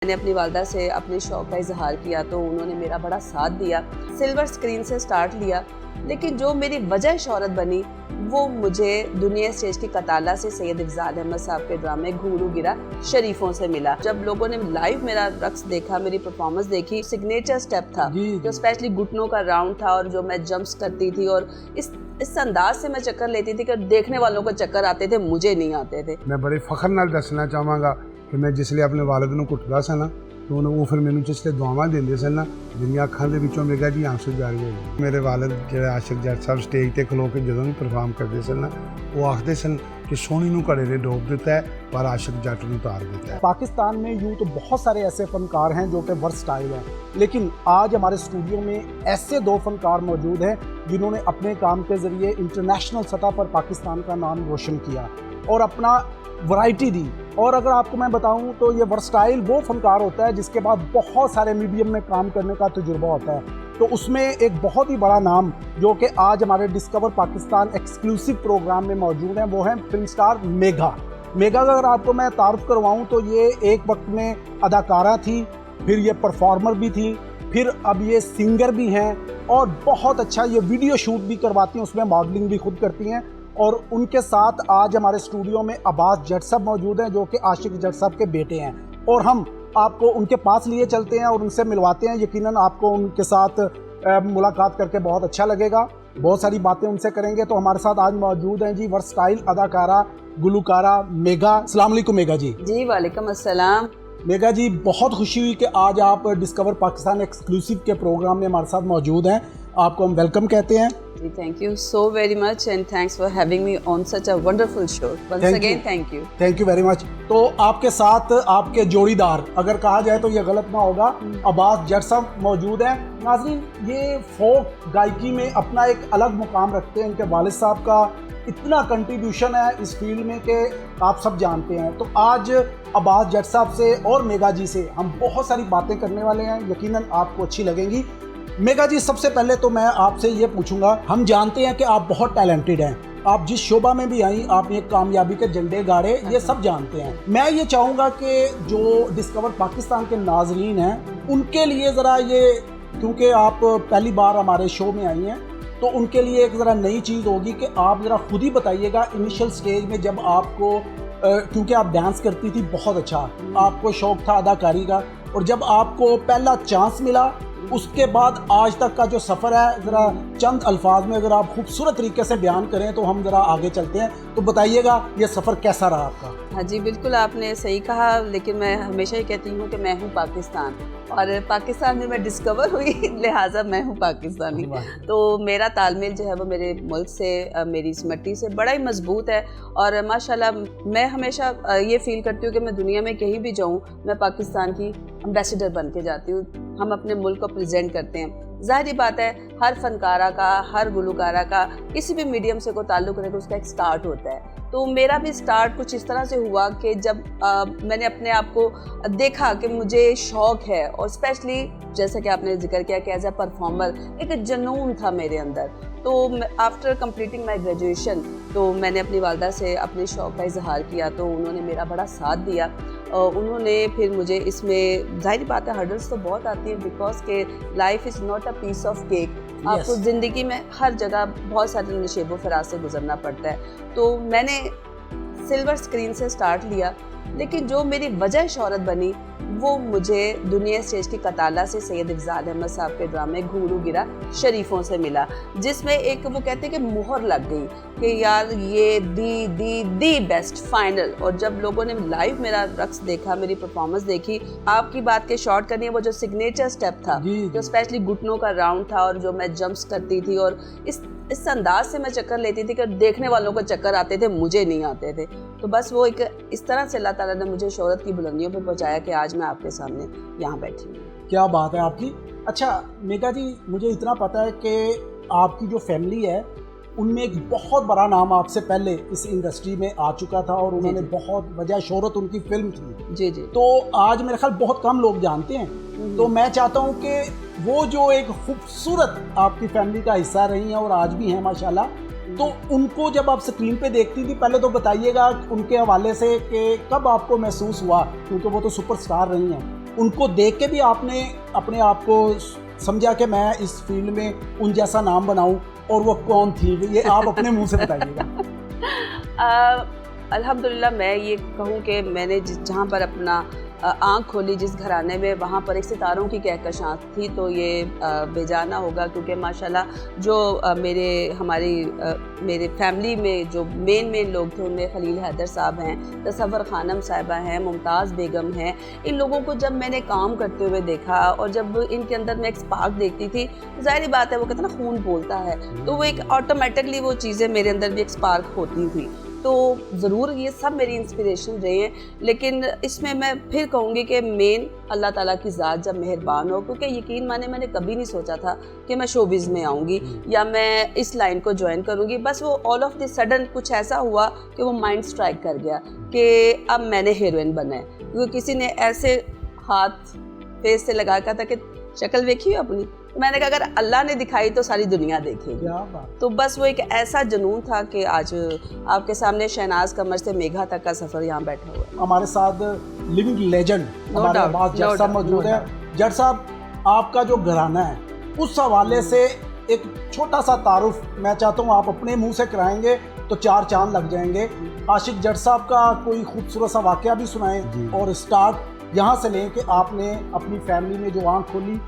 मैंने अपनी वालदा से अपने शौक़ का इजहार किया तो उन्होंने मेरा बड़ा साथ दिया। सिल्वर स्क्रीन से स्टार्ट लिया, लेकिन जो मेरी वजह शोहरत बनी वो मुझे दुनिया स्टेज की कताला से सैयद इफ़ज़ाल अहमद साहब के ड्रामे घूंघरू गिरा शरीफों से मिला। जब लोगों ने लाइव मेरा रक्स देखा, मेरी परफॉर्मेंस देखी, सिग्नेचर स्टेप था जो स्पेशली घुटनों का राउंड था और जो मैं जंप्स करती थी और इस अंदाज से मैं चक्कर लेती थी कि देखने वालों को चक्कर आते थे, मुझे नहीं आते थे। मैं बड़े फखर नाल दसना चाहांगा कि मैं जिसले अपने वालिद नूं कुटदा सा ना तो वो फिर मैनू जिसले दुआवां देंदे सन ना जिन्नियां अखां दे विचों मेगा जी आंसू जारी होए। मेरे वालिद जिहड़े आशिक जट साहब स्टेज ते खलो के जदों भी परफॉर्म करदे सन ना वो आखदे सन कि सोहनी नूं घड़े ने डोब दिता है पर आशिक जट नूं तार दिता है। पाकिस्तान में यूँ तो बहुत सारे ऐसे फनकार हैं जो कि वर्सटाइल हैं, लेकिन आज हमारे स्टूडियो में ऐसे दो फनकार मौजूद हैं जिन्होंने अपने काम के ज़रिए इंटरनेशनल सतह पर पाकिस्तान का नाम रोशन किया और अपना वैरायटी दी। और अगर आपको मैं बताऊं तो ये वर्सटाइल वो फनकार होता है जिसके बाद बहुत सारे मीडियम में काम करने का तजुर्बा होता है। तो उसमें एक बहुत ही बड़ा नाम जो कि आज हमारे डिस्कवर पाकिस्तान एक्सक्लूसिव प्रोग्राम में मौजूद है वो है फिल्म स्टार मेघा। मेघा का अगर आपको मैं तारुफ करवाऊं तो ये एक वक्त में अदाकारा थी, फिर ये परफॉर्मर भी थी, फिर अब ये सिंगर भी हैं और बहुत अच्छा ये वीडियो शूट भी करवाती हैं, उसमें मॉडलिंग भी खुद करती हैं। और उनके साथ आज हमारे स्टूडियो में अब्बास जट साहब मौजूद हैं जो कि आशिक जट साहब के बेटे हैं और हम आपको उनके पास लिए चलते हैं और उनसे मिलवाते हैं। यकीनन आपको उनके साथ मुलाकात करके बहुत अच्छा लगेगा, बहुत सारी बातें उनसे करेंगे। तो हमारे साथ आज मौजूद हैं जी वर्सटाइल अदाकारा गुलकारा मेघा। अस्सलाम वालेकुम मेघा जी। जी वालेकुम अस्सलाम। मेघा जी, बहुत खुशी हुई कि आज आप डिस्कवर पाकिस्तान एक्सक्लूसिव के प्रोग्राम में हमारे साथ मौजूद हैं। आपको हम वेलकम कहते हैं। जी, thank you so very much and thanks for having me on such a wonderful show. Once again thank you very much. तो आपके साथ आपके जोड़ीदार अगर कहा जाए तो ये गलत ना होगा, अब्बास जट साहब मौजूद हैं। नाज़रीन, ये फोक गायकी में अपना एक अलग मुकाम रखते हैं। इनके वालिद साहब का इतना कंट्रीब्यूशन है इस फील्ड में कि आप सब जानते हैं। तो आज अब्बास जट साहब से और मेघा जी से हम बहुत सारी बातें करने वाले हैं, यकीनन आपको अच्छी लगेंगी। मेघा जी, सबसे पहले तो मैं आपसे ये पूछूंगा, हम जानते हैं कि आप बहुत टैलेंटेड हैं, आप जिस शोबा में भी आई आपने कामयाबी के झंडे गाड़े, ये सब जानते हैं। मैं ये चाहूँगा कि जो डिस्कवर पाकिस्तान के नाजरीन हैं उनके लिए ज़रा ये, क्योंकि आप पहली बार हमारे शो में आई हैं तो उनके लिए एक ज़रा नई चीज़ होगी कि आप ज़रा खुद ही बताइएगा इनिशियल स्टेज में जब आपको क्योंकि आप डांस करती थी बहुत अच्छा, आपको शौक़ था अदाकारी का, और जब आपको पहला चांस मिला उसके बाद आज तक का जो सफ़र है ज़रा चंद अल्फाज में अगर आप खूबसूरत तरीके से बयान करें तो हम ज़रा आगे चलते हैं। तो बताइएगा ये सफ़र कैसा रहा आपका? हाँ जी, बिल्कुल आपने सही कहा, लेकिन मैं हमेशा ही कहती हूँ कि मैं हूँ पाकिस्तान और पाकिस्तान में मैं डिस्कवर हुई लिहाजा मैं हूँ पाकिस्तानी। तो मेरा तालमेल जो है वो मेरे मुल्क से, मेरी इस मिट्टी से बड़ा ही मजबूत है और माशाल्लाह मैं हमेशा ये फील करती हूँ कि मैं दुनिया में कहीं भी जाऊँ मैं पाकिस्तान की एम्बेसडर बन के जाती हूँ। हम अपने मुल्क को प्रेजेंट करते हैं। ज़ाहिर बात है हर फनकारा का, हर गुलकारा का किसी भी मीडियम से कोई ताल्लुक़ रहे उसका एक स्टार्ट होता है। तो मेरा भी स्टार्ट कुछ इस तरह से हुआ कि जब मैंने अपने आप को देखा कि मुझे शौक़ है और स्पेशली जैसा कि आपने जिक्र किया कि एज ए परफॉर्मर एक जुनून था मेरे अंदर। तो आफ्टर कंप्लीटिंग माय ग्रेजुएशन तो मैंने अपनी वालदा से अपने शौक़ का इजहार किया तो उन्होंने मेरा बड़ा साथ दिया। उन्होंने फिर मुझे इसमें, जाहिर बात है हर्डल्स तो बहुत आती है बिकॉज के life is not a piece of cake. आपको ज़िंदगी में हर जगह बहुत सारे नशेबो फराज से गुजरना पड़ता है। तो मैंने सिल्वर स्क्रीन से स्टार्ट लिया, लेकिन जो मेरी वजह शोहरत बनी वो मुझे दुनिया स्टेज की कताला से सैयद इफ़ज़ाल अहमद साहब के ड्रामे घूंघरू गिरा शरीफों से मिला, जिसमें एक वो कहते हैं कि मुहर लग गई कि यार ये दी बेस्ट फाइनल। और जब लोगों ने लाइव मेरा रक्स देखा, मेरी परफॉर्मेंस देखी, आपकी बात के शॉर्ट करनी है, वो जो सिग्नेचर स्टेप था जो स्पेशली घुटनों का राउंड था और जो मैं जंप्स करती थी और इस अंदाज से मैं चक्कर लेती थी कि देखने वालों को चक्कर आते थे, मुझे नहीं आते थे। तो बस वो एक इस तरह से अल्लाह ताला ने मुझे शोहरत की बुलंदियों पे पहुंचाया कि आज मैं आपके सामने यहाँ बैठी हूँ। क्या बात है आपकी। अच्छा मेघा जी, मुझे इतना पता है कि आपकी जो फैमिली है उनमें एक बहुत बड़ा नाम आपसे पहले इस इंडस्ट्री में आ चुका था और उन्होंने बहुत वजह शोहरत उनकी फिल्म थी। जी। तो आज मेरे ख्याल बहुत कम लोग जानते हैं। तो मैं चाहता हूँ कि वो जो एक खूबसूरत आपकी फैमिली का हिस्सा रही हैं और आज भी हैं माशाल्लाह, तो उनको जब आप स्क्रीन पे देखती थी, पहले तो बताइएगा उनके हवाले से कि कब आपको महसूस हुआ, क्योंकि वो तो सुपरस्टार रही हैं, उनको देख के भी आपने अपने आप को समझा कि मैं इस फील्ड में उन जैसा नाम बनाऊं, और वो कौन थी, ये आप अपने मुंह से बताइएगा। अल्हम्दुलिल्लाह मैं ये कहूँ कि मैंने जहाँ पर अपना आँख खोली जिस घराने में, वहाँ पर एक सितारों की कहकशां थी, तो ये बेजाना होगा क्योंकि माशाल्लाह जो मेरे फैमिली में जो मेन लोग थे उनमें खलील हैदर साहब हैं, तसव्वुर खानम साहिबा हैं, मुमताज़ बेगम हैं। इन लोगों को जब मैंने काम करते हुए देखा और जब इनके अंदर मैं एक स्पार्क देखती थी, ज़ाहिर बात है वो कहते हैं ना खून बोलता है, तो वो एक ऑटोमेटिकली वो चीज़ें मेरे अंदर भी एक स्पार्क होती थी। तो ज़रूर ये सब मेरी इंस्पिरेशन रहे हैं, लेकिन इसमें मैं फिर कहूँगी कि मेन अल्लाह ताला की ज़ात जब मेहरबान हो, क्योंकि यकीन माने मैंने कभी नहीं सोचा था कि मैं शोबिज़ में आऊँगी या मैं इस लाइन को ज्वाइन करूँगी। बस वो ऑल ऑफ द सडन कुछ ऐसा हुआ कि वो माइंड स्ट्राइक कर गया कि अब मैंने हीरोइन बनना है, क्योंकि किसी ने ऐसे हाथ फेस से लगा था कि शक्ल देखी हो अपनी, तो मैंने कहा अगर अल्लाह ने दिखाई तो सारी दुनिया देखेगी। तो बस वो एक ऐसा जुनून था कि आज आपके सामने शहनाज कमर से मेघा तक का सफ़र यहाँ बैठा हुआ है। हमारे साथ लिविंग लेजेंड हमारे पास जट साहब मौजूद है। जट साहब, आपका जो घराना है उस हवाले से एक छोटा सा तारुफ मैं चाहता हूँ आप अपने मुंह से कराएंगे तो 4 चांद लग जाएंगे। आशिक जट साहब का कोई खूबसूरत सा वाकया भी सुनाएं और स्टार्ट यहाँ से लें कि आपने अपनी फैमिली में जो आँख खोली,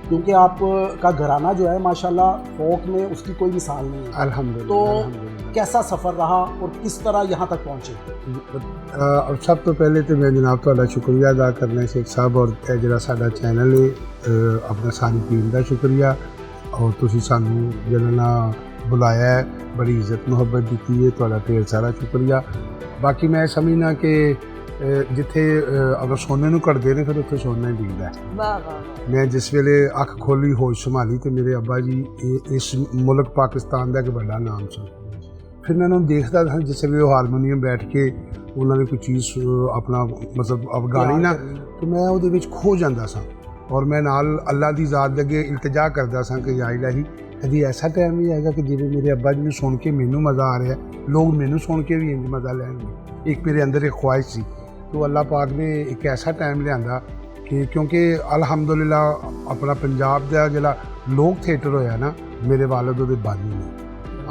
क्योंकि आपका घराना जो है माशाल्लाह फोक में उसकी कोई मिसाल नहीं है। अल्हम्दुलिल्लाह। तो कैसा सफ़र रहा और किस तरह यहाँ तक पहुँचे? और सब तो पहले तो मैं जनाब तुहाडा शुक्रिया अदा करना शेख साहब, और जिहड़ा साडा चैनल है अपना सारी टीम का शुक्रिया, और तुसीं सानू जिहड़ा ना बुलाया है, बड़ी इज्जत मुहब्बत दी है, तुहाडा ढेर सारा शुक्रिया। बाकी मैं समझना कि जिथे अगर सोने नूं घड़दे ने फिर उत्थे सोना ही दिखदा है। वाह वाह। मैं जिस वेले अख खोली होश संभाली तो मेरे अब्बा जी इस मुल्क पाकिस्तान का एक बड़ा नाम सी। फिर मैं उन्होंने देखता था जिस वे वो हारमोनीयम बैठ के उन्होंने कोई चीज़ अपना मतलब अब गानी ना, तो मैं उहदे विच खो जाता सा, और मैं नाल अल्लाह दी ज़ात अगे इल्तिजा करदा सा कि या इलाही कभी ऐसा टाइम भी आएगा कि जिवें मेरे अब्बा जी नूं सुन के मैनू मज़ा आ रहा है, लोग मैनू सुन के भी इंज मज़ा लैणगे। एक मेरे अंदर एक ख्वाहिश सी, तो अल्लाह पाक ने एक ऐसा टाइम लिया कि क्योंकि अल्हम्दुलिल्लाह अपना पंजाब का जिहड़ा लोक थिएटर होया ना, मेरे वालिद उहदे बानी ने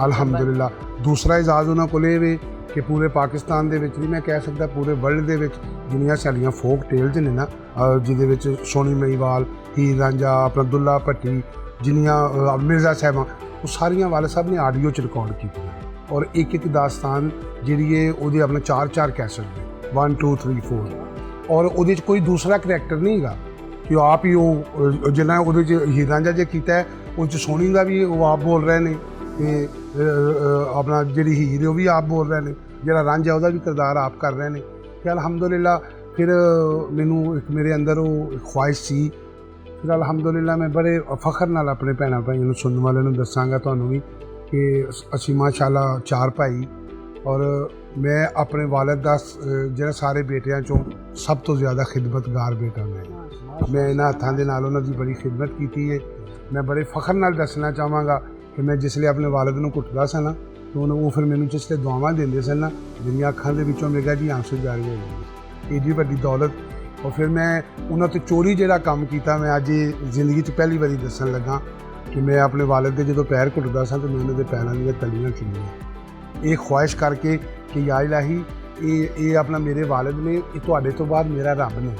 अल्हम्दुलिल्लाह। दूसरा इजाज़ उन्होंने को वे कि पूरे पाकिस्तान दे विच नहीं मैं कह सकता, पूरे वर्ल्ड दे विच जिन्नियां साडियां फोक टेल्स ने ना, जिहदे विच सोनी महिवाल, हीर रांझा, अपना दुल्ला भट्टी, जिन्नियां मिर्ज़ा साहिबां, वो सारियां वाले साहब ने आडियो च रिकॉर्ड की, और एक दास्तान जिहड़ी है उहदे अपना 4 कैसेट 1 2 3 4, और उहदे च कोई दूसरा करैक्टर नहीं है कि आप ही वो जिन्ना उहदे च हीर रांझा जो कीता है उन च सोनी का भी वो आप बोल रहे हैं, अपना जिहड़ी हीर है वो भी आप बोल रहे हैं, जिहड़ा रांझा उसका भी किरदार आप कर रहे हैं। कि अल्हम्दुलिल्लाह फिर मैनू एक मेरे अंदर वो ख्वाहिश सी, फिर अल्हम्दुलिल्लाह मैं बड़े फखर नाल अपने भैणां भाइयों सुनने वाले नूं दसांगा तुहानूं भी कि असीं माशाअल्लाह 4 भाई, और मैं अपने वालिद का जिहड़ा सारे बेटियां चों सब तो ज़्यादा खिदमतगार बेटा मैं इन्हां हत्थां दे नाल उन्हां दी बड़ी खिदमत की है। मैं बड़े फखर नाल दसना चाहांगा कि मैं जिसले अपने वालिद नूं घुटदा सा ना, तो वो फिर मैनूं जिसले दुआवां देंदे सन ना, मेरियां अखां दे विचों मेरा जी आंसू जारी हो गए, एडी वड्डी दौलत। और फिर मैं उन्हां तो चोरी जिहड़ा काम कीता, मैं अज जिंदगी च पहली बारी दसन लगा कि मैं अपने वालिद दे जदों पैर घुटदा सा तो मैं उन्हां दे पैरां दीयां तलियां चुम्मीआं, ये ख्वाहिश करके कि या इलाही ये अपना मेरे वालिद ने, ये तुहाडे तो बाद मेरा रब ने,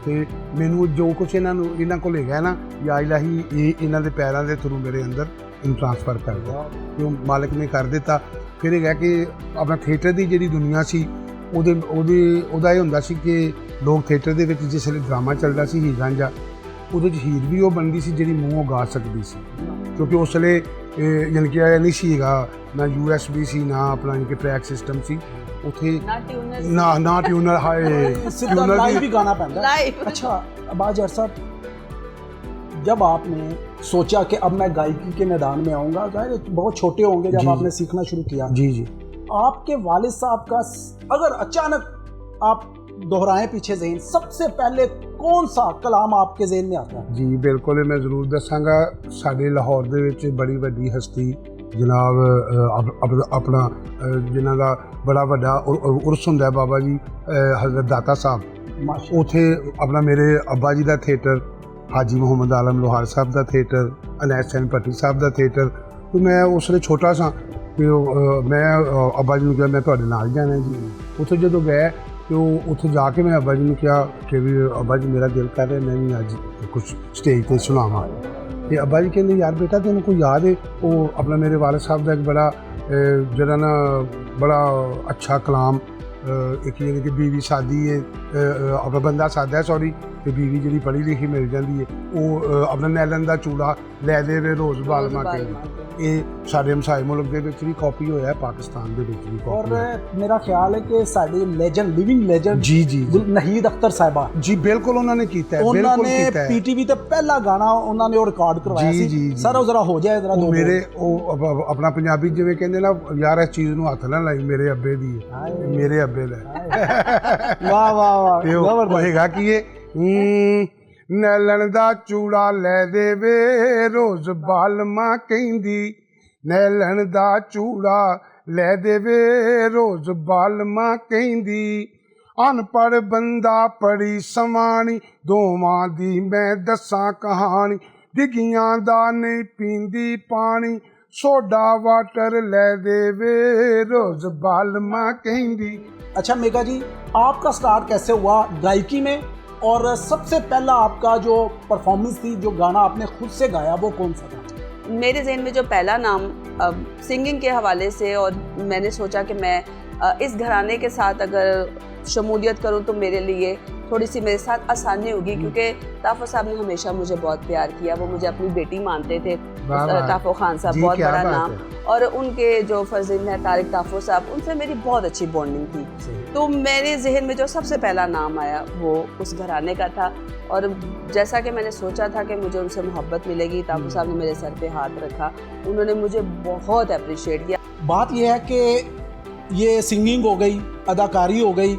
तो मैनू जो कुछ इन्हां कोल हैगा ना, या इलाही ये इन्हां दे पैरां दे थ्रू मेरे अंदर इन ट्रांसफर कर दिया, जो मालिक ने कर दिता। फिर यह कि अपना थिएटर की जी दुनिया सी उहदा ये हुंदा सी कि लोग थिएटर दे विच जिसले ड्रामा चलता सी हीर रांझा, उहदे च हीर भी वो बनती सी जिहड़ी मूँहों गा सकती सी, क्योंकि उसले यानी कि नहीं सीगा ना USB सी ना अपना यानी कि ट्रैक सिस्टम सी, उत्थे ना ट्यूनर हाय लाइव भी गाना पैंदा। अच्छा अब्बास जट साहब, जब आपने सोचा कि अब मैं गायकी के मैदान में आऊँगा, बहुत छोटे होंगे जब आपने सीखना शुरू किया, जी जी, आपके वालिद साहब का अगर अचानक आप दोहराएं पीछे ज़हन, सबसे पहले कौन सा कलाम आपके ज़हन में आता है? जी बिल्कुल, मैं ज़रूर दसांगा। साडे लाहौर दे विच बड़ी वड्डी हस्ती जनाब अपना जिन्हां दा बड़ा वड्डा उर्स हुंदा है बाबा जी हज़रत दाता साहब, माशाअल्लाह। ਉੱਥੇ ਆਪਣਾ ਮੇਰੇ ਅੱਬਾ ਜੀ ਦਾ ਥੀਏਟਰ, ਹਾਜੀ ਮੁਹੰਮਦ ਆਲਮ ਲੋਹਾਰ ਸਾਹਿਬ ਦਾ ਥੀਏਟਰ, ਅਨੈਸ ਸੈਨ ਭੱਟੀ ਸਾਹਿਬ ਦਾ ਥੀਏਟਰ। ਤੇ ਮੈਂ ਉਸ ਵੇਲੇ ਛੋਟਾ ਸਾਂ ਤੇ ਮੈਂ ਅੱਬਾ ਜੀ ਨੂੰ ਕਿਹਾ ਮੈਂ ਤੁਹਾਡੇ ਨਾਲ ਜਾਣਾ ਜੀ। ਉੱਥੇ ਜਦੋਂ ਗਏ ਤੇ ਉਹ ਉੱਥੇ ਜਾ ਕੇ ਮੈਂ ਅੱਬਾ ਜੀ ਨੂੰ ਕਿਹਾ ਕਿ ਵੀ ਅੱਬਾ ਜੀ ਮੇਰਾ ਦਿਲ ਕਰ ਰਿਹਾ ਮੈਂ ਵੀ ਅੱਜ ਕੁਝ ਸਟੇਜ ਤੇ ਸੁਣਾਵਾਂ। ਤੇ ਅੱਬਾ ਜੀ ਕਹਿੰਦੇ ਯਾਰ ਬੇਟਾ ਤੈਨੂੰ ਕੋਈ ਯਾਦ ਹੈ? ਉਹ ਆਪਣਾ ਮੇਰੇ ਵਾਲਿਦ ਸਾਹਿਬ ਦਾ ਇੱਕ ਬੜਾ ਜਿਹੜਾ ਨਾ ਬੜਾ ਅੱਛਾ ਕਲਾਮ ਇੱਕ ਯਾਨੀ ਕਿ ਬੀਵੀ ਸਾਦੀ ਹੈ, ਆਪਣਾ ਬੰਦਾ ਸਾਦਾ ਸੌਰੀ, ਤੇ ਬੀਵੀ ਜਿਹੜੀ ਪੜ੍ਹੀ ਲਿਖੀ ਮਿਲ ਜਾਂਦੀ ਹੈ ਉਹ ਆਪਣਾ ਨੈਲਨ ਦਾ ਚੂੜਾ ਲੈ ਦੇ ਵੇ ਰੋਜ਼ ਬਾਲਮਾ ਕੇ। ਇਹ ਸਾਡੇ ਹਮਸਾਏ ਮੁਲਕ ਦੇ ਵਿੱਚ ਵੀ ਕਾਪੀ ਹੋਇਆ, ਪਾਕਿਸਤਾਨ ਦੇ ਵਿੱਚ ਵੀ और ਕਾਪੀ। मेरा ख्याल है कि साड़ी लेजेंड लिविंग लेजेंड ਜੀ ਜੀ ਜੀ ਨਹੀਦ ਅਖਤਰ ਸਾਹਿਬਾ ਜੀ ਬਿਲਕੁਲ ਉਹਨਾਂ ਨੇ ਕੀਤਾ ਹੈ, ਉਹਨਾਂ ਬਿਲਕੁਲ ਨੇ ਕੀਤਾ ਹੈ। ਪੀਟੀਵੀ ਤੇ ਪਹਿਲਾ ਗਾਣਾ ਉਹਨਾਂ ਨੇ ਉਹ ਰਿਕਾਰਡ ਕਰਵਾਇਆ ਜੀ, ਸੀ। ਜੀ, ਜੀ। ਸਰ ਉਹ ਜ਼ਰਾ ਹੋ ਜਾਏ ਜ਼ਰਾ ਉਹ ਦੋ ਮੇਰੇ ਉਹ ਆਪਣਾ ਪੰਜਾਬੀ ਜਿਵੇਂ ਕਹਿੰਦੇ ਨਾ ਯਾਰ ਇਸ ਚੀਜ਼ ਨੂੰ ਹੱਥ ਨਾ ਲਾਈ ਮੇਰੇ ਅੱਬੇ ਦੀ ਹੈ, ਹਾਏ। ਮੇਰੇ ਅੱਬੇ ਦਾ ਹੈ। ਵਾਹ ਵਾਹ ਵਾਹ ਤੇ ਉਹ ਜ਼ਬਰਦਸਤ। ਹੋਏਗਾ ਕੀ ਇਹ ਨੈਲਣ ਦਾ ਚੂੜਾ ਲੈ ਦੇਵੇ ਰੋਜ਼ ਬਾਲਮਾ ਕਹਿੰਦੀ, ਨੈਲਣ ਦਾ ਚੂੜਾ ਲੈ ਦੇਵੇ ਰੋਜ਼ ਬਾਲਮਾ ਕਹਿੰਦੀ, ਅਨਪੜ੍ਹ ਬੰਦਾ ਪੜੀ ਸਮਾਣੀ ਦੋਵਾਂ ਦੀ ਮੈਂ ਦੱਸਾਂ ਕਹਾਣੀ, ਡਿੱਗੀਆਂ ਦਾ ਨਹੀਂ ਪੀਂਦੀ ਪਾਣੀ ਸੋਡਾ ਵਾਟਰ ਲੈ ਦੇਵੇ ਰੋਜ਼ ਬਾਲਮਾ ਕਹਿੰਦੀ। अच्छा मेघा जी, आपका स्टार्ट कैसे हुआ गायकी में, और सबसे पहला आपका जो परफॉर्मेंस थी, जो गाना आपने खुद से गाया, वो कौन सा था? मेरे जहन में जो पहला नाम सिंगिंग के हवाले से, और मैंने सोचा कि मैं इस घराने के साथ अगर शमूलियत करूं तो मेरे लिए थोड़ी सी मेरे साथ आसानी होगी, क्योंकि ताफ़ो साहब ने हमेशा मुझे बहुत प्यार किया, वो मुझे अपनी बेटी मानते थे। ताफ़ो खान साहब बहुत बड़ा नाम, और उनके जो फर्जंद हैं तारिक ताफ़ो साहब, उनसे मेरी बहुत अच्छी बॉन्डिंग थी। तो मेरे जहन में जो सबसे पहला नाम आया वो उस घराने का था, और जैसा कि मैंने सोचा था कि मुझे उनसे मोहब्बत मिलेगी, ताफ़ो साहब ने मेरे सर पे हाथ रखा, उन्होंने मुझे बहुत अप्रिशिएट किया। बात यह है कि ये सिंगिंग हो गई, अदाकारी हो गई,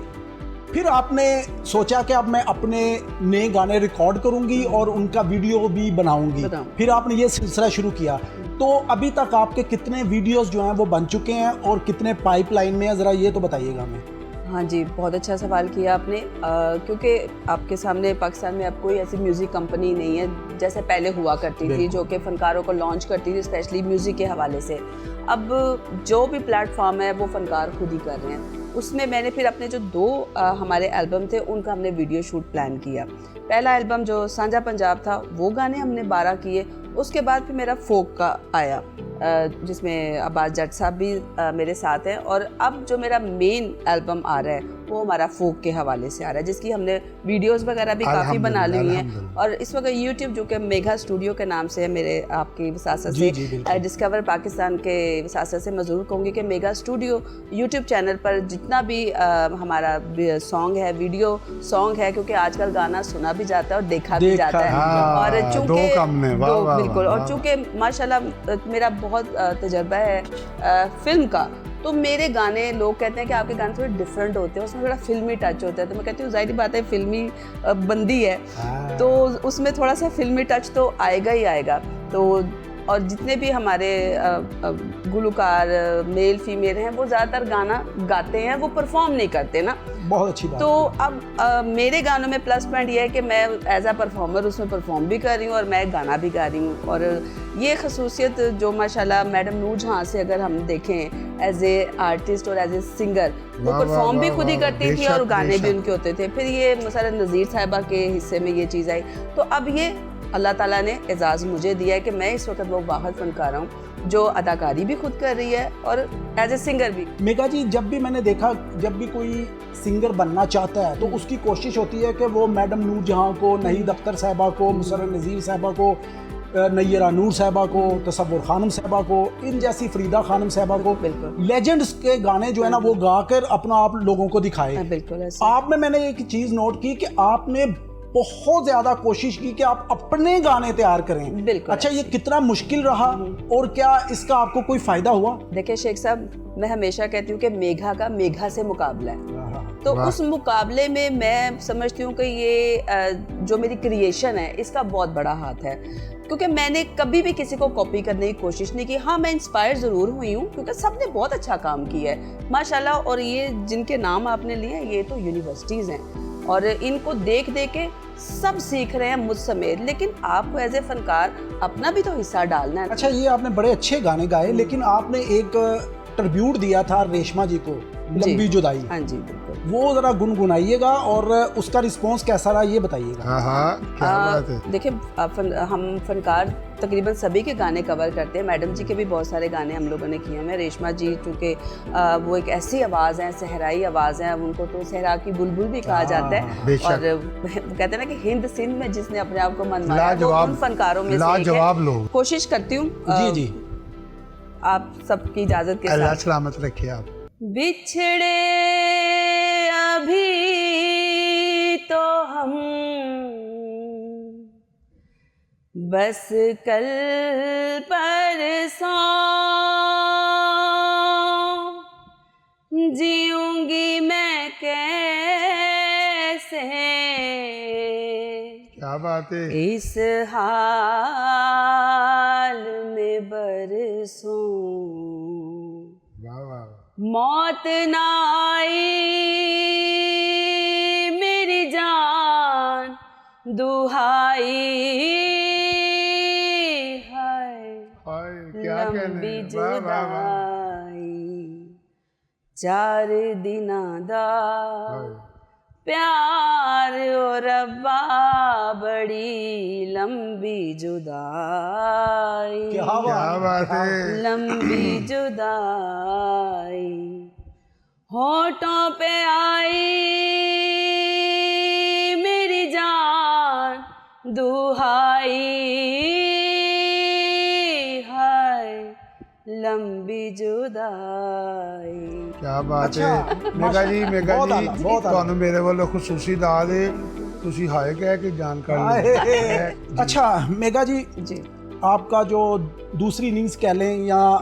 फिर आपने सोचा कि अब मैं अपने नए गाने रिकॉर्ड करूंगी और उनका वीडियो भी बनाऊंगी। फिर आपने ये सिलसिला शुरू किया। तो अभी तक आपके कितने वीडियोस जो हैं वो बन चुके हैं और कितने पाइपलाइन में है, ज़रा ये तो बताइएगा हमें। हाँ जी, बहुत अच्छा सवाल किया आपने, क्योंकि आपके सामने पाकिस्तान में अब कोई ऐसी म्यूज़िक कंपनी नहीं है जैसे पहले हुआ करती थी, जो कि फ़नकारों को लॉन्च करती थी, स्पेशली म्यूज़िक के हवाले से। अब जो भी प्लेटफॉर्म है वो फ़नकार खुद ही कर रहे हैं। उसमें मैंने फिर अपने जो दो हमारे एल्बम थे उनका हमने वीडियो शूट प्लान किया। पहला एल्बम जो सांझा पंजाब था वो गाने हमने 12 किए, उसके बाद फिर मेरा फोक का आया जिसमें अब्बास जट साहब भी मेरे साथ हैं, और अब जो मेरा मेन एल्बम आ रहा है वो हमारा फोक के हवाले से आ रहा है, जिसकी हमने वीडियोस वगैरह भी काफ़ी बना ली हुई हैं। और इस वक्त यूट्यूब जो कि मेघा स्टूडियो के नाम से है, मेरे आपकी वसासत से डिस्कवर पाकिस्तान के वसासत से मैं ज़रूर कहूँगी कि मेघा स्टूडियो यूट्यूब चैनल पर जितना भी हमारा सॉन्ग है, वीडियो सॉन्ग है, क्योंकि आजकल गाना सुना भी जाता है और देखा भी जाता है, और चूँकि बिल्कुल, और चूँकि माशाल्लाह मेरा बहुत तजर्बा है फिल्म का, तो मेरे गाने लोग कहते हैं कि आपके गाने थोड़े डिफरेंट होते हैं, उसमें थोड़ा फिल्मी टच होता है। तो मैं कहती हूँ जाहिर बात है फिल्मी बंदी है, तो उसमें थोड़ा सा फिल्मी टच तो आएगा ही आएगा। तो और जितने भी हमारे गुलकार मेल फीमेल हैं वो ज़्यादातर गाना गाते हैं, वो परफॉर्म नहीं करते ना। बहुत अच्छी बात। तो अब मेरे गानों में प्लस पॉइंट ये है कि मैं एज आ परफॉर्मर उसमें परफॉर्म भी कर रही हूँ और मैं गाना भी गा रही हूँ। और ये खसूसियत जो माशाल्लाह मैडम नूर जहाँ से अगर हम देखें एज ए आर्टिस्ट और एज ए सिंगर, वो परफॉर्म भी खुद ही करती थी और गाने भी उनके होते थे। फिर ये मसला नज़ीर साहिबा के हिस्से में ये चीज़ आई, तो अब ये अल्लाह ताला ने एजाज़ मुझे दिया है कि मैं इस वक्त वो वाहिद फनकार हूँ जो अदाकारी भी खुद कर रही है और एज ए सिंगर भी। मेघा जी, जब भी मैंने देखा, जब भी कोई सिंगर बनना चाहता है तो उसकी कोशिश होती है कि वो मैडम नूर जहाँ को, नहीद अख्तर साहिबा को, मुसर्रत नज़ीर साहिबा को, नैयरा नूर साहिबा को, तसव्वुर खानम साहिबा को, इन जैसी फरीदा खानम साहिबा को, लेजेंड्स के गाने जो है ना वो गाकर अपना आप लोगों को दिखाए। बिल्कुल। आप में मैंने एक चीज़ नोट की कि आपने बहुत ज़्यादा कोशिश की कि आप अपने गाने तैयार करें। बिल्कुल। अच्छा, ये कितना मुश्किल रहा और क्या इसका आपको कोई फ़ायदा हुआ? देखिए शेख साहब, मैं हमेशा कहती हूँ कि मेघा का मेघा से मुकाबला है, तो उस मुकाबले में मैं समझती हूँ कि ये जो मेरी क्रिएशन है इसका बहुत बड़ा हाथ है, क्योंकि मैंने कभी भी किसी को कॉपी करने की कोशिश नहीं की। हाँ, मैं इंस्पायर ज़रूर हुई हूँ क्योंकि सबने बहुत अच्छा काम किया है माशाल्लाह, और ये जिनके नाम आपने लिए ये तो यूनिवर्सिटीज़ हैं और इनको देख देख के सब सीख रहे हैं मुझ समेत, लेकिन आपको एज ए फनकार अपना भी तो हिस्सा डालना है। अच्छा, ये आपने बड़े अच्छे गाने गाए, लेकिन आपने एक ट्रिब्यूट दिया था रेशमा जी को, लंबी जुदाई। हाँ जी बिल्कुल। वो जरा गुनगुनाइएगा और उसका रिस्पॉन्स कैसा रहा ये बताइएगा। हाँ हाँ, क्या बात है। देखिए हम फनकार तकरीबन सभी के गाने कवर करते हैं। मैडम जी के भी बहुत सारे गाने हम लोगों ने किए हैं। रेशमा जी चूँकि वो एक ऐसी आवाज़ है, सहराई आवाज़ है, उनको तो सहरा की बुलबुल भी कहा जाता है। और कहते हैं ना कि हिंद सिंध में जिसने अपने आप को मनवाया वो उन फनकारों में से एक है। कोशिश करती हूँ जी जी, आप सबकी इजाज़त के अल्लाह साथ। सलामत रखे आप। बिछड़े अभी तो हम बस कल परसों जीऊंगी मैं कैसे क्या बात है। इस हाल में बरसों। वाह वाह। मौत ना आई मेरी जान दुहाई है लंबी जुदाई 4 दिना दा प्यार और रब्बा बड़ी लंबी जुदाई। क्या बात है। लंबी जुदाई होठों पे आई मेरी जान दुहाई है लंबी जुदाई। क्या बात अच्छा, है। मेगा जी, मेगा बहुत जी, आला, बहुत आला। ਤੁਹਾਨੂੰ ਮੇਰੇ ਵੱਲੋਂ ਖੁਸ਼ੂਸੀ ਦਾਦ ਹੈ, ਤੁਸੀਂ ਹਾਏ ਕਹਿ ਕੇ ਜਾਣ कर लो। अच्छा मेगा जी, जी आपका जो दूसरी इनिंग्स कह लें या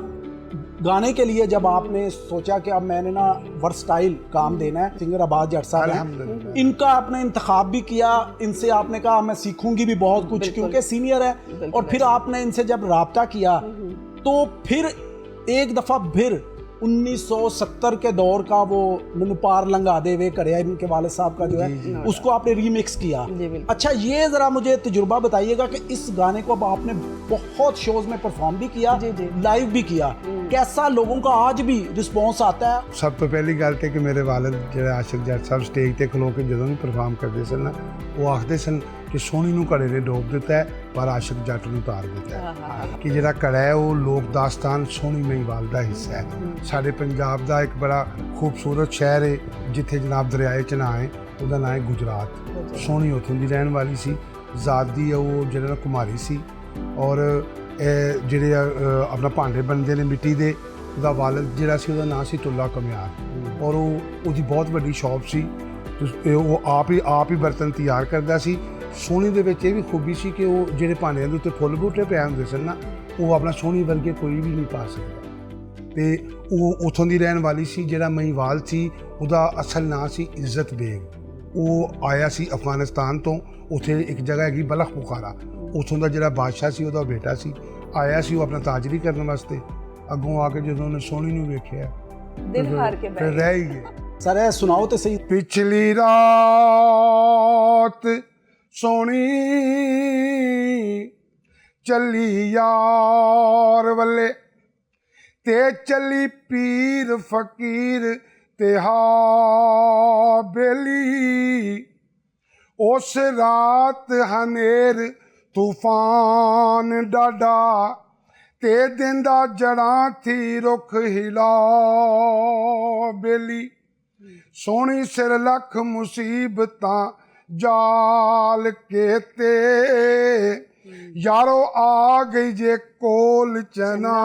गाने के लिए जब आपने सोचा कि अब मैंने ना वर्सटाइल काम देना है, सिंगर अब्बास जट साहब हैं, अल्हम्दुलिल्लाह। इनका आपने इंतखाब भी किया, इनसे आपने कहा मैं सीखूंगी भी बहुत कुछ क्योंकि सीनियर है, और फिर आपने इनसे जब राब्ता किया तो फिर एक दफ़ा फिर 1970 के दौर का वो मैनू पार लंघा दे वे करे इनके वाले साहब का जो है उसको आपने रीमिक्स किया। अच्छा, ये ज़रा मुझे तजुर्बा बताइएगा कि इस गाने को अब आपने बहुत शोज में परफॉर्म भी किया, लाइव भी किया, कैसा लोगों का आज भी रिस्पॉन्स आता है? सब तो पहली गल तो कि मेरे वालिद जो आशिक जट साहब स्टेज पर खलो के जो भी परफॉर्म करते सन ना, वो आखते सन कि सोनी नूं घड़े ने डोब दिता है पर आशिक जट नूं तार दिता है। कि जिहड़ा घड़ा है वो लोक दास्तान सोनी महिवाल का हिस्सा है। साडे पंजाब का एक बड़ा खूबसूरत शहर है जिथे जनाब दरियाए चना है, उसका नाम है गुजरात। सोनी उत्थों की रहने वाली सी, जात दी वो जिहड़ा कुमारी सी, और ਜਿਹੜੇ अपना भांडे बनते हैं मिट्टी के, ਉਹਦਾ वालिद ਜਿਹੜਾ ਸੀ ਉਹਦਾ ਨਾਂ ਸੀ ਟੁੱਲਾ ਕਮਿਆਰ, ਔਰ ਉਹਦੀ ਬਹੁਤ ਵੱਡੀ ਸ਼ੌਪ ਸੀ। ਉਹ ਆਪ ਹੀ ਬਰਤਨ ਤਿਆਰ ਕਰਦਾ ਸੀ। ਸੋਹਣੀ ਦੇ ਵਿੱਚ ਇਹ ਵੀ ਖੂਬੀ ਸੀ ਕਿ ਉਹ ਜਿਹੜੇ ਭਾਂਡਿਆਂ ਦੇ ਉੱਤੇ ਫੁੱਲ ਬੂਟੇ ਪਏ ਹੁੰਦੇ ਸਨ ਨਾ, ਉਹ ਆਪਣਾ ਸੋਹਣੀ ਵਰਗੇ ਕੋਈ ਵੀ ਨਹੀਂ ਪਾ ਸਕਦਾ। ਤੇ ਉਹ ਉੱਥੋਂ ਦੀ ਰਹਿਣ ਵਾਲੀ ਸੀ। ਜਿਹੜਾ ਮਹੀਵਾਲ ਸੀ ਉਹਦਾ ਅਸਲ ਨਾਂ ਸੀ ਇੱਜ਼ਤ ਬੇਗ। ਉਹ ਆਇਆ ਸੀ ਅਫਗਾਨਿਸਤਾਨ ਤੋਂ। ਉੱਥੇ ਇੱਕ ਜਗ੍ਹਾ ਹੈਗੀ ਬਲਖ ਬੁਖਾਰਾ, ਉੱਥੋਂ ਦਾ ਜਿਹੜਾ ਬਾਦਸ਼ਾਹ ਸੀ ਉਹਦਾ ਬੇਟਾ ਸੀ, ਆਇਆ ਸੀ ਉਹ ਆਪਣਾ ਤਾਜਰੀ ਕਰਨ ਵਾਸਤੇ। ਅੱਗੋਂ ਆ ਕੇ ਜਦੋਂ ਉਹਨੇ ਸੋਹਣੀ ਨੂੰ ਵੇਖਿਆ दिल हार के ਫਿਰ ਰਹਿ ਹੀ ਗਏ। सर है सुनाओ तो सही। पिछली रात सोनी चली यार वल्ले ते चली पीर फकीर ते बेली। उस रात हनेर तूफान डाडा ते दिंदा जड़ां थी रुख हिला बेली। सोनी सिर लख मुसीबतां जाल के ते यारो आ गई जे कोल चना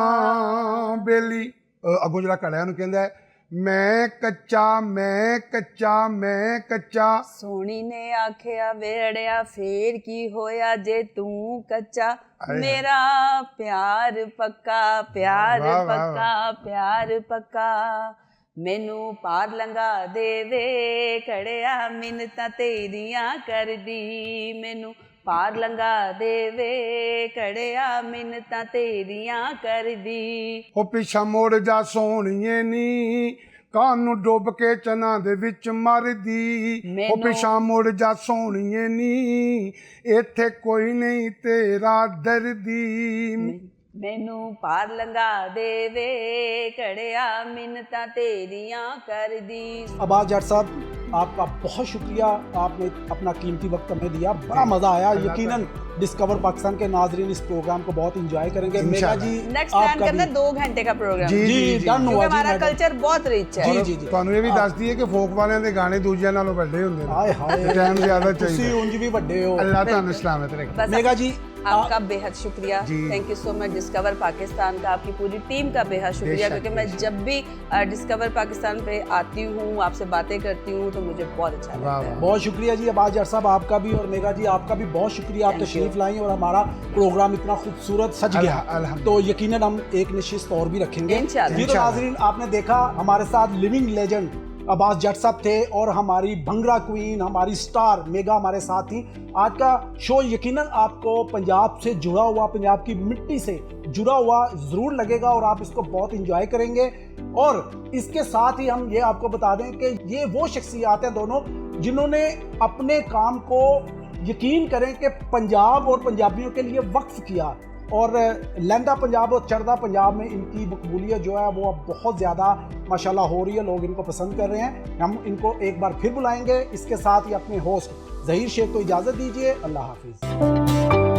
बेली। अगों जरा घड़ा ਉਹਨੂੰ ਕਹਿੰਦਾ मैं कच्चा मैं कच्चा मैं कच्चा। सोनी ने आखिया वेड़िया फेर की होया जे तू कच्चा, मेरा प्यार पक्का प्यार पक्का प्यार पक्का। मैनू पार लंघा देवे खड़िया मिन्नतां तेरियां कर दी। मैनू पार लंघा देवे खड़िया मिन्नतां तेरियां कर दी। हो पिछा मुड़ जा सोहणीए नी ਕਾਂ ਨੂੰ ਡੁੱਬ ਕੇ ਚਨਾ ਦੇ ਵਿੱਚ ਮਰਦੀ ਉਹ ਪਿਛਾਂ ਮੁੜ ਜਾ ਸੋਹਣੀਏ ਨੀ ਇੱਥੇ ਕੋਈ ਨਹੀਂ ਤੇਰਾ ਦਰਦੀ ਮੈਨੂੰ ਪਾਰ ਲੰਘਾ ਦੇਵੇ ਘੜਿਆ ਮਿੰਨਤਾਂ तेरियां कर दी। अब्बास जट साहब आपका बहुत शुक्रिया, आपने अपना कीमती वक्त हमें दिया, बड़ा मजा आया। यकीनन डिस्कवर पाकिस्तान के नाजरीन इस प्रोग्राम को बहुत इंजॉय करेंगे। मेगा जी नेक्स्ट प्लान करना 2 घंटे का प्रोग्राम। जी डन हुआ जी। हमारा कल्चर बहुत रिच है। जी जी जी ਤੁਹਾਨੂੰ ਇਹ ਵੀ ਦੱਸ ਦਈਏ ਕਿ ਫੋਕ ਵਾਲਿਆਂ ਦੇ ਗਾਣੇ ਦੂਜਿਆਂ ਨਾਲੋਂ ਵੱਡੇ ਹੁੰਦੇ ਨੇ। हाय हाय ਟਾਈਮ ਜ਼ਿਆਦਾ ਤੁਸੀਂ ਚਾਹੀਦਾ। ਉਂਝ ਵੀ ਵੱਡੇ ਹੋ। ਅੱਲਾਹ ਤੁਹਾਨੂੰ ਸਲਾਮਤ ਰੱਖੇ। बस मेगा जी आपका बेहद शुक्रिया, जी। Thank you so much discover Pakistan का, आपकी पूरी टीम का बेहद शुक्रिया, बेशक, क्योंकि मैं जब भी डिस्कवर पाकिस्तान पे आती हूँ, आपसे बातें करती हूँ, तो मुझे बहुत अच्छा लगता है। बहुत शुक्रिया जी अब्बास जट साहब आपका भी, और मेगा जी आपका भी बहुत शुक्रिया। आप तशरीफ लाई और हमारा प्रोग्राम इतना खूबसूरत सज गया, तो यकीनन हम एक निश्चित और भी रखेंगे। इंशाल्लाह। जी तो नाज़रीन आपने देखा हमारे साथ लिविंग लेजेंड अब्बास जट साहब थे और हमारी भंगड़ा क्वीन, हमारी स्टार मेगा हमारे साथ थी। आज का शो यकीनन आपको पंजाब से जुड़ा हुआ, पंजाब की मिट्टी से जुड़ा हुआ ज़रूर लगेगा और आप इसको बहुत इंजॉय करेंगे। और इसके साथ ही हम ये आपको बता दें कि ये वो शख्सियात हैं दोनों जिन्होंने अपने काम को यकीन करें कि पंजाब और पंजाबियों के लिए वक्फ किया, और लहंदा पंजाब और चढ़दा पंजाब में इनकी मकबूलियत जो है वो अब बहुत ज़्यादा माशाल्लाह हो रही है, लोग इनको पसंद कर रहे हैं। हम इनको एक बार फिर बुलाएंगे। इसके साथ ही अपने होस्ट ज़हीर शेख को इजाज़त दीजिए। अल्लाह हाफिज़।